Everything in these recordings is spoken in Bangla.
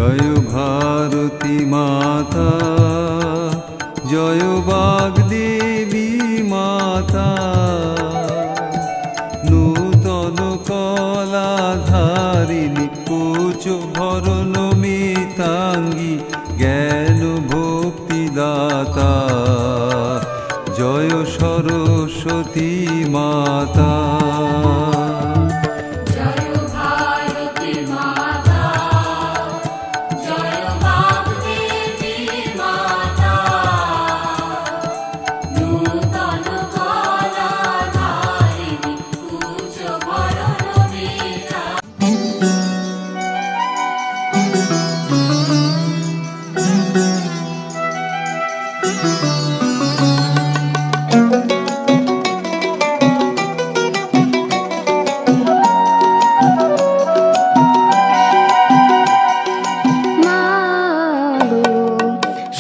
জয় ভারতী মাতা, জয় বাগদেবী মাতা। নূতন কলাধারিণী কোচ ভরণ মিতাঙ্গী, জ্ঞান ভক্তিদাতা, জয় সরস্বতী মাতা।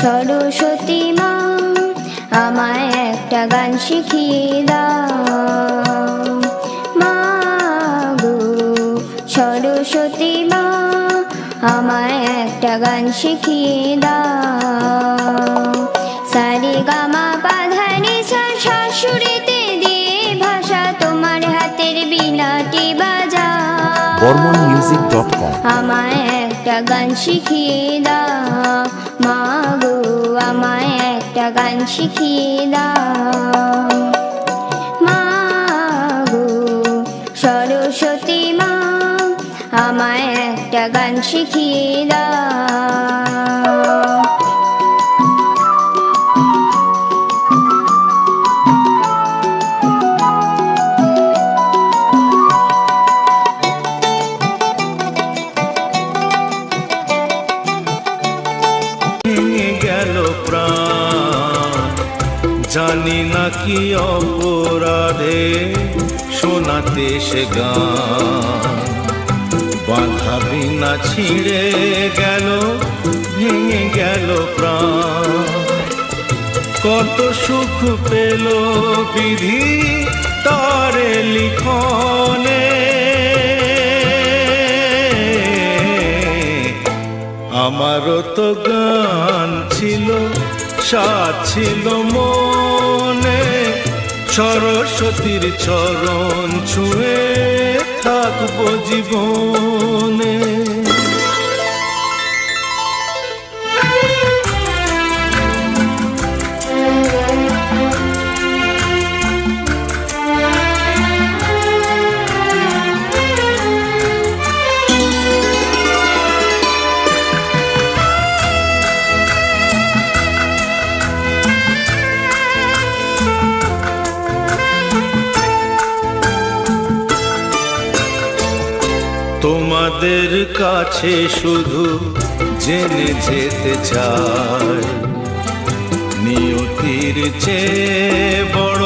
সরস্বতী মা, আমায় একটা গান শিখিয়ে দাও। মা গো সরস্বতী মা, আমায় একটা গান শিখিয়ে দাও। সারে গামা পাধা নিসা শাশুড়িতে দিয়ে ভাষা, তোমার হাতের বীণাটি বাজাও। BormonMusic.com আমায় একটা গান শিখিয়ে দাও। মা গো আমায় একটা গান শিখিয়ে দাও। মা গো সরস্বতী মা, আমায় একটা গান শিখিয়ে দাও। জানি না কি অপরাধে শোনাতে সে গান, বাঁধা বিনা ছিঁড়ে গেল, ভেঙে গেল প্রাণ। কত সুখ পেল বিধি তারে লিখনে, আমারও তো গান ছিল, সাথ ছিল মনে। সরস্বতীর চরণ ছুঁয়ে থাকবো জীবনে। তোমাদের কাছে শুধু জেনে যেতে চাই, নিয়তির চেয়ে বড়